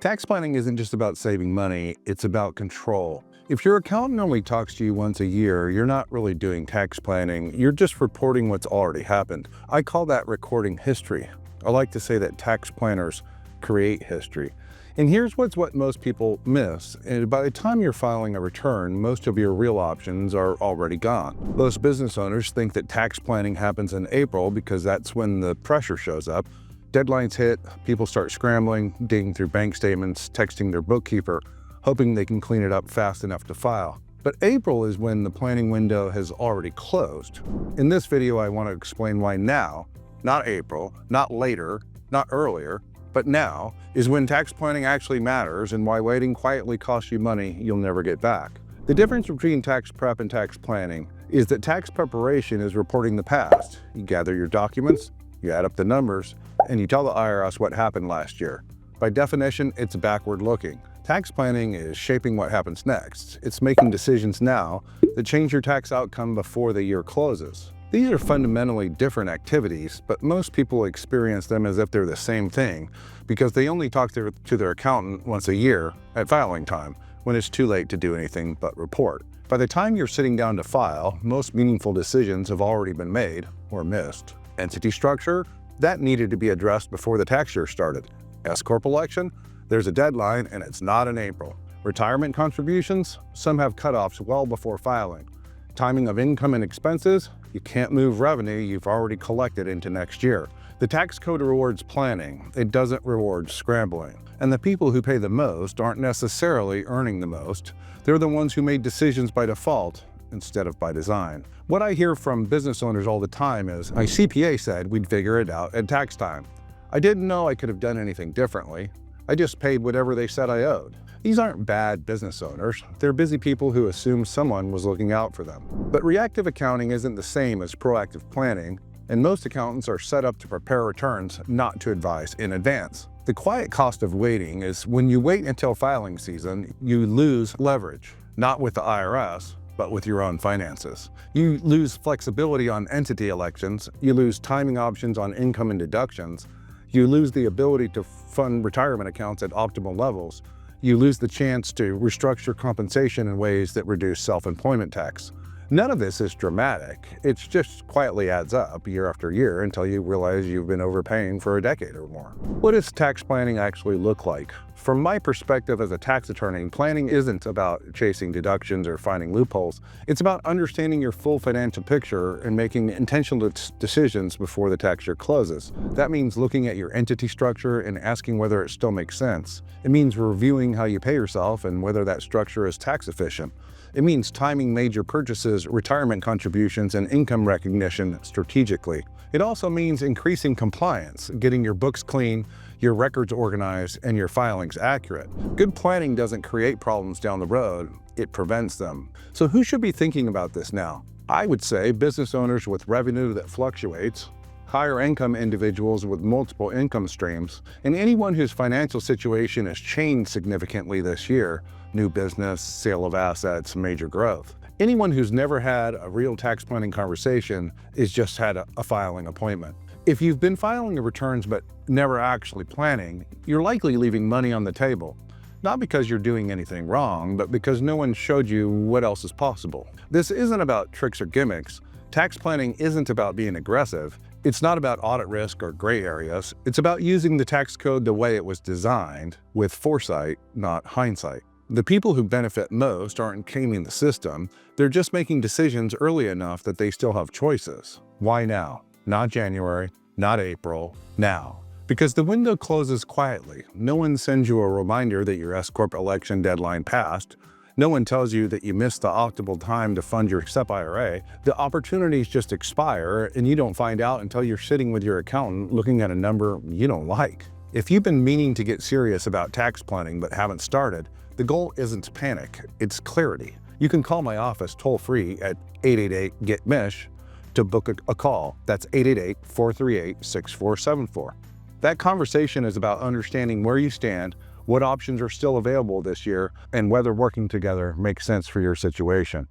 Tax planning isn't just about saving money, it's about control. If your accountant only talks to you once a year, you're not really doing tax planning, you're just reporting what's already happened. I call that recording history. I like to say that tax planners create history. And here's what most people miss. And by the time you're filing a return, most of your real options are already gone. Most business owners think that tax planning happens in April because that's when the pressure shows up. Deadlines hit, people start scrambling, digging through bank statements, texting their bookkeeper, hoping they can clean it up fast enough to file. But April is when the planning window has already closed. In this video, I want to explain why now, not April, not later, not earlier, but now is when tax planning actually matters and why waiting quietly costs you money you'll never get back. The difference between tax prep and tax planning is that tax preparation is reporting the past. You gather your documents, you add up the numbers, and you tell the IRS what happened last year. By definition, it's backward looking. Tax planning is shaping what happens next. It's making decisions now that change your tax outcome before the year closes. These are fundamentally different activities, but most people experience them as if they're the same thing because they only talk to their accountant once a year at filing time, when it's too late to do anything but report. By the time you're sitting down to file, most meaningful decisions have already been made or missed. Entity structure? That needed to be addressed before the tax year started. S-Corp election? There's a deadline and it's not in April. Retirement contributions? Some have cutoffs well before filing. Timing of income and expenses? You can't move revenue you've already collected into next year. The tax code rewards planning. It doesn't reward scrambling. And the people who pay the most aren't necessarily earning the most. They're the ones who made decisions by default instead of by design. What I hear from business owners all the time is, my CPA said we'd figure it out at tax time. I didn't know I could have done anything differently. I just paid whatever they said I owed. These aren't bad business owners. They're busy people who assume someone was looking out for them. But reactive accounting isn't the same as proactive planning, and most accountants are set up to prepare returns, not to advise in advance. The quiet cost of waiting is when you wait until filing season, you lose leverage, not with the IRS, but with your own finances. You lose flexibility on entity elections, you lose timing options on income and deductions, you lose the ability to fund retirement accounts at optimal levels, you lose the chance to restructure compensation in ways that reduce self-employment tax. None of this is dramatic, it just quietly adds up year after year until you realize you've been overpaying for a decade or more. What does tax planning actually look like? From my perspective as a tax attorney, planning isn't about chasing deductions or finding loopholes. It's about understanding your full financial picture and making intentional decisions before the tax year closes. That means looking at your entity structure and asking whether it still makes sense. It means reviewing how you pay yourself and whether that structure is tax efficient. It means timing major purchases, retirement contributions, and income recognition strategically. It also means increasing compliance, getting your books clean, your records organized, and your filings accurate. Good planning doesn't create problems down the road, it prevents them. So who should be thinking about this now? I would say business owners with revenue that fluctuates, higher income individuals with multiple income streams, and anyone whose financial situation has changed significantly this year, new business, sale of assets, major growth. Anyone who's never had a real tax planning conversation is just had a filing appointment. If you've been filing your returns but never actually planning, you're likely leaving money on the table. Not because you're doing anything wrong, but because no one showed you what else is possible. This isn't about tricks or gimmicks. Tax planning isn't about being aggressive. It's not about audit risk or gray areas. It's about using the tax code the way it was designed, with foresight, not hindsight. The people who benefit most aren't gaming the system, they're just making decisions early enough that they still have choices. Why now? Not January, not April, now. Because the window closes quietly. No one sends you a reminder that your S-Corp election deadline passed. No one tells you that you missed the optimal time to fund your SEP IRA. The opportunities just expire and you don't find out until you're sitting with your accountant looking at a number you don't like. If you've been meaning to get serious about tax planning but haven't started, the goal isn't panic, it's clarity. You can call my office toll-free at 888-GET-MISH to book a call. That's 888-438-6474. That conversation is about understanding where you stand, what options are still available this year, and whether working together makes sense for your situation.